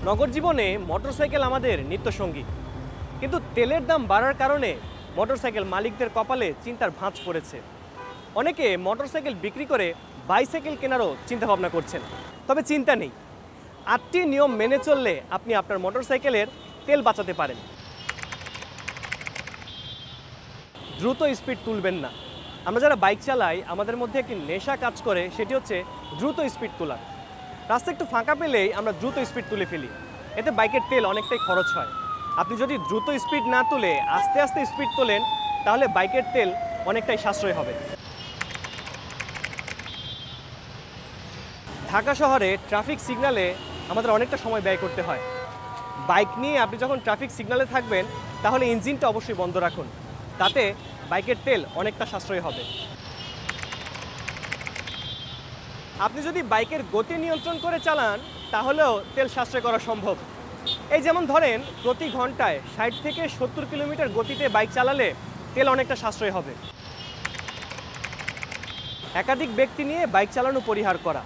নগর জীবনে মোটরসাইকেল আমাদের নিত্যসঙ্গী, কিন্তু তেলের দাম বাড়ার কারণে মোটরসাইকেল মালিকদের কপালে চিন্তার ভাঁজ পড়েছে। অনেকে মোটরসাইকেল বিক্রি করে বাইসাইকেল কেনারও চিন্তাভাবনা করছেন। তবে চিন্তা নেই, 8টি নিয়ম মেনে চললে আপনি আপনার মোটরসাইকেলের তেল বাঁচাতে পারেন। দ্রুত স্পিড তুলবেন না। আমরা যারা বাইক চালাই আমাদের মধ্যে একটি নেশা কাজ করে, সেটি হচ্ছে দ্রুত স্পিড তোলা। রাস্তা একটু ফাঁকা পেলেই আমরা দ্রুত স্পিড তুলে ফেলি, এতে বাইকের তেল অনেকটাই খরচ হয়। আপনি যদি দ্রুত স্পিড না তুলে আস্তে আস্তে স্পিড তোলেন তাহলে বাইকের তেল অনেকটাই সাশ্রয় হবে। ঢাকা শহরে ট্রাফিক সিগন্যালে আমাদের অনেকটা সময় ব্যয় করতে হয়। বাইক নিয়ে আপনি যখন ট্রাফিক সিগন্যালে থাকবেন তাহলে ইঞ্জিনটা অবশ্যই বন্ধ রাখুন, তাতে বাইকের তেল অনেকটা সাশ্রয় হবে। আপনি যদি বাইকের গতি নিয়ন্ত্রণ করে চালান তাহলেও তেল সাশ্রয় করা সম্ভব। এই যেমন ধরেন, প্রতি ঘন্টায় 60 থেকে 70 কিলোমিটার গতিতে বাইক চালালে তেল অনেকটা সাশ্রয় হবে। একাধিক ব্যক্তি নিয়ে বাইক চালানো পরিহার করা।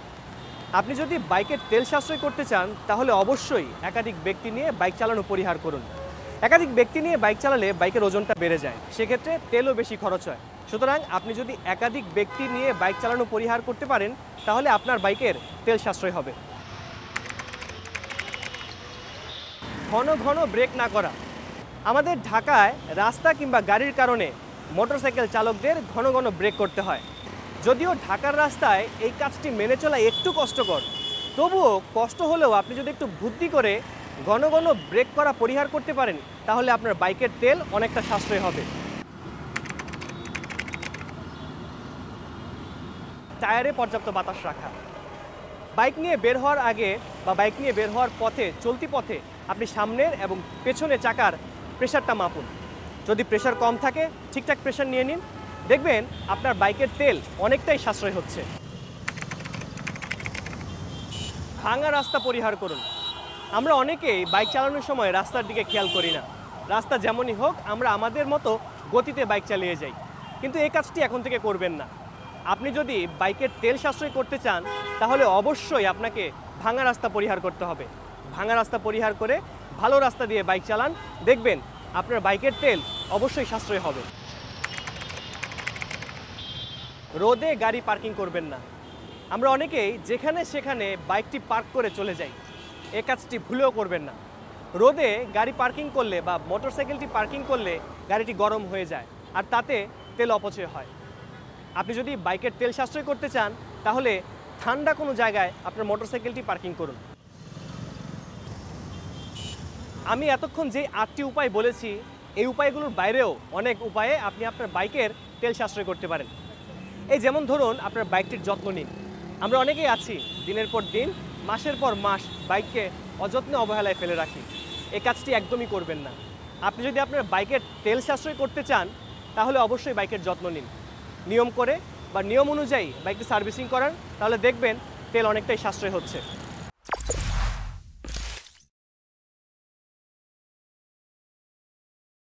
আপনি যদি বাইকের তেল সাশ্রয় করতে চান তাহলে অবশ্যই একাধিক ব্যক্তি নিয়ে বাইক চালানো পরিহার করুন। একাধিক ব্যক্তি নিয়ে বাইক চালালে বাইকের ওজনটা বেড়ে যায়, সেক্ষেত্রে তেলও বেশি খরচ হয়। সুতরাং আপনি যদি একাধিক ব্যক্তি নিয়ে বাইক চালানো পরিহার করতে পারেন তাহলে আপনার বাইকের তেল সাশ্রয় হবে। ঘন ঘন ব্রেক না করা। আমাদের ঢাকায় রাস্তা কিংবা গাড়ির কারণে মোটরসাইকেল চালকদের ঘন ঘন ব্রেক করতে হয়। যদিও ঢাকার রাস্তায় এই কাজটি মেনে চলা একটু কষ্টকর, তবুও কষ্ট হলেও আপনি যদি একটু বুদ্ধি করে ঘন ঘন ব্রেক করা পরিহার করতে পারেন তাহলে আপনার বাইকের তেল অনেকটা সাশ্রয় হবে। টায়ারে পর্যাপ্ত বাতাস রাখা। বাইক নিয়ে বের হওয়ার আগে বা বাইক নিয়ে বের হওয়ার পথে, চলতি পথে আপনি সামনের এবং পেছনের চাকার প্রেশারটা মাপুন। যদি প্রেশার কম থাকে ঠিকঠাক প্রেশার নিয়ে নিন, দেখবেন আপনার বাইকের তেল অনেকটাই সাশ্রয় হচ্ছে। ভাঙা রাস্তা পরিহার করুন। আমরা অনেকেই বাইক চালানোর সময় রাস্তার দিকে খেয়াল করি না। রাস্তা যেমনই হোক আমরা আমাদের মতো গতিতে বাইক চালিয়ে যাই, কিন্তু এই কাজটি এখন থেকে করবেন না। আপনি যদি বাইকের তেল সাশ্রয় করতে চান তাহলে অবশ্যই আপনাকে ভাঙা রাস্তা পরিহার করতে হবে। ভাঙা রাস্তা পরিহার করে ভালো রাস্তা দিয়ে বাইক চালান, দেখবেন আপনার বাইকের তেল অবশ্যই সাশ্রয় হবে। রোদে গাড়ি পার্কিং করবেন না। আমরা অনেকেই যেখানে সেখানে বাইকটি পার্ক করে চলে যাই, এ কাজটি ভুলেও করবেন না। রোদে গাড়ি পার্কিং করলে বা মোটরসাইকেলটি পার্কিং করলে গাড়িটি গরম হয়ে যায় আর তাতে তেল অপচয় হয়। আপনি যদি বাইকের তেল সাশ্রয় করতে চান তাহলে ঠান্ডা কোনো জায়গায় আপনার মোটরসাইকেলটি পার্কিং করুন। আমি এতক্ষণ যে 8টি উপায় বলেছি, এই উপায়গুলোর বাইরেও অনেক উপায়ে আপনি আপনার বাইকের তেল সাশ্রয় করতে পারেন। এই যেমন ধরুন, আপনার বাইকটির যত্ন নিন। আমরা অনেকেই আছি দিনের পর দিন, মাসের পর মাস বাইককে অযত্নে অবহেলায় ফেলে রাখি। এই কাজটি একদমই করবেন না। আপনি যদি আপনার বাইকের তেল সাশ্রয় করতে চান তাহলে অবশ্যই বাইকের যত্ন নিন। নিয়ম করে বা নিয়ম অনুযায়ী বাইকটি সার্ভিসিং করান, তাহলে দেখবেন তেল অনেকটাই সাশ্রয় হচ্ছে।